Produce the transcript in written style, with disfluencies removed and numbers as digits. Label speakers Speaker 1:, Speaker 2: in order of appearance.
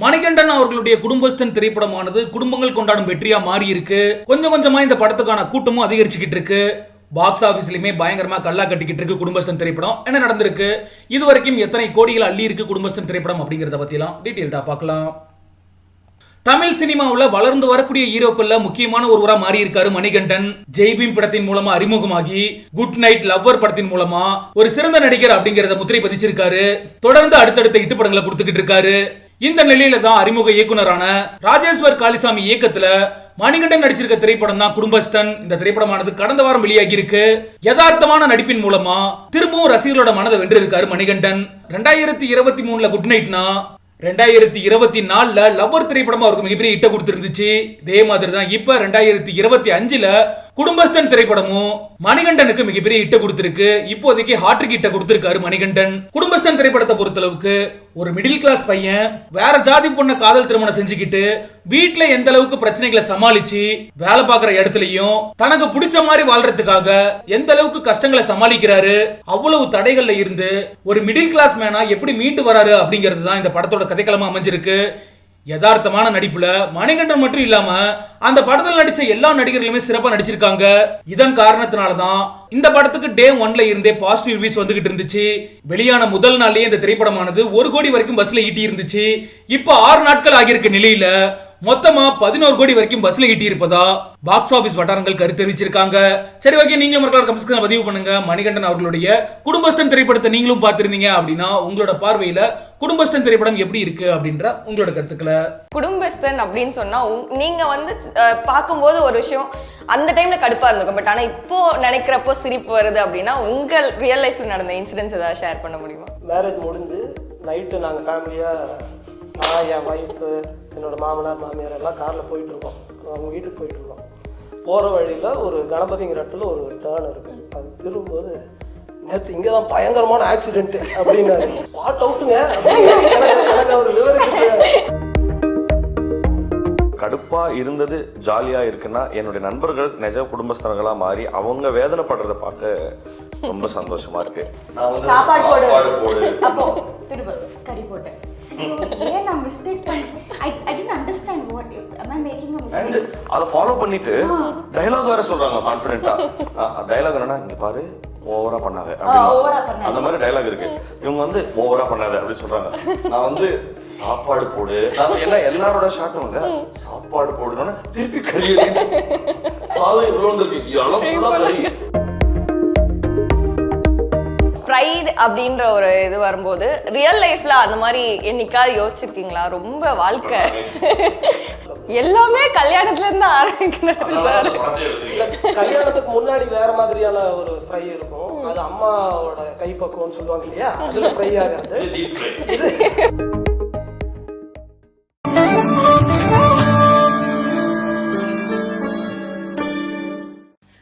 Speaker 1: மணிகண்டன் அவர்களுடைய குடும்பஸ்தன் திரைப்படமானது குடும்பங்கள் கொண்டாடும் வெற்றியா மாறி இருக்கு. கொஞ்சம் கொஞ்சமா இந்த படத்துக்கான கூட்டமும் அதிகரிச்சுக்கிட்டு இருக்கு. பாக்ஸ் ஆபீஸ்லயுமே பயங்கரமா கல்லா கட்டிக்கிட்டு இருக்கு குடும்பஸ்தன் திரைப்படம். என்ன நடந்திருக்கு, இது வரைக்கும் எத்தனை கோடிகள் அள்ளி இருக்கு குடும்பஸ்தன் திரைப்படம் அப்படிங்கறத பத்திலாம் டீடைல்டா பார்க்கலாம். தமிழ் சினிமாவுல வளர்ந்து வரக்கூடிய ஹீரோக்கள்ல முக்கியமான ஒருவரா மாறி இருக்காரு மணிகண்டன். ஜெய்பீம் படத்தின் மூலமா அறிமுகமாகி குட் நைட் லவ்வர் படத்தின் மூலமா ஒரு சிறந்த நடிகர் அப்படிங்கறத முத்திரை பதிச்சிருக்காரு. தொடர்ந்து அடுத்தடுத்த ஹிட் படங்களை கொடுத்துக்கிட்டு இருக்காரு. இந்த நிலையில தான் அறிமுக இயக்குனரான ராஜேஸ்வர் காளிசாமி இயக்கத்துல மணிகண்டன் நடிச்சிருக்க திரைப்படம் தான் குடும்பஸ்தன். இந்த திரைப்படமானது கடந்த வாரம் வெளியாகி இருக்கு. யதார்த்தமான நடிப்பின் மூலமா திரும்பவும் ரசிகர்களோட மனதை வென்று இருக்காரு மணிகண்டன். 2023 குட் நைட்னா 2024 லவ்வர் திரைப்படமா அவருக்கு மிகப்பெரிய இட்ட கொடுத்திருந்துச்சு. இதே மாதிரி தான் இப்ப 2025 குடும்பஸ்தன் திரைப்படமும் மணிகண்டனுக்கு மிகப்பெரிய இட்ட கொடுத்திருக்கு. இப்போதைக்கு ஹாட்ரிக் இட்ட கொடுத்திருக்காரு மணிகண்டன். குடும்பஸ்தன் திரைப்படத்தை பொறுத்தளவுக்கு ஒரு மிடில் கிளாஸ் பையன் வேற ஜாதி பொண்ண காதல் திருமணம் செஞ்சுக்கிட்டு வீட்டுல எந்த அளவுக்கு பிரச்சனைகளை சமாளிச்சு வேலை பார்க்குற இடத்துலயும் தனக்கு பிடிச்ச மாதிரி வாழ்றதுக்காக எந்த அளவுக்கு கஷ்டங்களை சமாளிக்கிறாரு, அவ்வளவு தடைகள்ல இருந்து ஒரு மிடில் கிளாஸ் மேனா எப்படி மீண்டு வராரு அப்படிங்கிறது தான் இந்த படத்தோட கதைக்களமா அமைஞ்சிருக்கு. யதார்த்தமான நடிப்புல மணிகண்டன் மட்டும் இல்லாம அந்த படத்தில் நடிச்ச எல்லா நடிகர்களுமே சிறப்பா நடிச்சிருக்காங்க. இதன் காரணத்தினாலதான் இந்த படத்துக்கு டே 1ல இருந்தே பாசிட்டிவ் ரிவ்யூஸ் வந்துகிட்டு இருந்துச்சு. வெளியான முதல் நாள்லயே இந்த திரைப்படமானது 1 கோடி வரைக்கும் பஸ்ல ஈட்டி இருந்துச்சு. இப்ப 6 நாட்கள் ஆகியிருக்க நிலையில மொத்தமா 11 கோடி வரைக்கும் பஸ்ல ஈட்டி இருப்பதா பாக்ஸ் ஆபீஸ் வட்டாரங்கள் கருத்து தெரிவிச்சிருக்காங்க. சரி, ஓகே, நீங்களும் மறக்காம கமெண்ட்ஸ்ல பதிவு பண்ணுங்க. மணிகண்டன் அவர்களுடைய குடும்பஸ்தன் திரைப்படத்தை நீங்களும் பார்த்திருந்தீங்க அப்படின்னா உங்களோட பார்வையில குடும்பஸ்தன் திரைப்படம் எப்படி இருக்கு அப்படின்ற உங்களோட கருத்துக்களை.
Speaker 2: குடும்பஸ்தன் அப்படின்னு சொன்னா நீங்க பார்க்கும்போது ஒரு விஷயம் அந்த டைம்ல கடுப்பா இருந்திருக்கும். பட் ஆனா இப்போ நினைக்கிறப்போ சிரிப்பு வருது அப்படின்னா உங்க ரியல் லைஃப்ல நடந்த இன்சிடென்ட்ஸ் ஏதாவது ஷேர் பண்ண முடியுமா?
Speaker 3: மேரேஜ் முடிஞ்சு நைட்டு நாங்கள் ஃபேமிலியாக நான், என் ஒய்ஃபு, என்னோடய மாமனார் மாமியார் எல்லாம் காரில் போயிட்டுருக்கோம். அவங்க வீட்டுக்கு போயிட்டுருக்கோம். போகிற வழியில் ஒரு கணபதிங்கிற இடத்துல ஒரு டேர்ன் இருக்குது. அது திரும்பும்போது நேற்று இங்கே தான் பயங்கரமான ஆக்சிடென்ட்டு அப்படின்னாரு. ஸ்பாட் அவுட்டுங்க எனக்கு அவர் விவரிச்சு.
Speaker 4: கடுப்பாக இருந்தது ஜாலியாக இருக்குன்னா என்னுடைய நண்பர்கள் நிஜ குடும்பஸ்தர்களாக மாறி அவங்க வேதனைப்படுறதை பார்க்க ரொம்ப சந்தோஷமா இருக்கு.
Speaker 5: சாப்பாடு போடு அப்போ திரும்ப கறி போட்டேன். ஏன் நான் மிஸ்டேக் பண்ணேன்? I didn't understand what am I making a mistake.
Speaker 4: அதை ஃபாலோ பண்ணிட்டு டயலாக் வேற சொல்றாங்க கான்ஃபிடென்ட்டா. டயலாக் என்னன்னா இங்க பாரு ஓவரா பண்ணாத அப்படின்னு அந்த மாதிரி டயலாக் இருக்கு. இவங்க ஓவரா பண்ணாத அப்படின்னு சொல்றாங்க. நான் சாப்பாடு போடு, என்ன எல்லாரோட ஷாட்டும் இல்ல சாப்பாடு போடுனா திருப்பி கறி சாதம் இவ்வளவு இருக்கு அளவு கறி.
Speaker 2: ப்ரைட் அப்படின்ற ஒரு இது வரும்போது ரியல் லைஃப்ல அந்த மாதிரி என்னைக்காவது யோசிச்சிருக்கீங்களா? ரொம்ப வாழ்க்கை எல்லாமே கல்யாணத்துல இருந்து ஆரம்பிக்கிறாரு சார்.
Speaker 3: கல்யாணத்துக்கு முன்னாடி வேற மாதிரியான ஒரு ஃப்ரை இருக்கும். அது அம்மாவோட கைப்பக்குவம்னு சொல்லுவாங்க இல்லையா, அதுல ஃப்ரை ஆகிறது.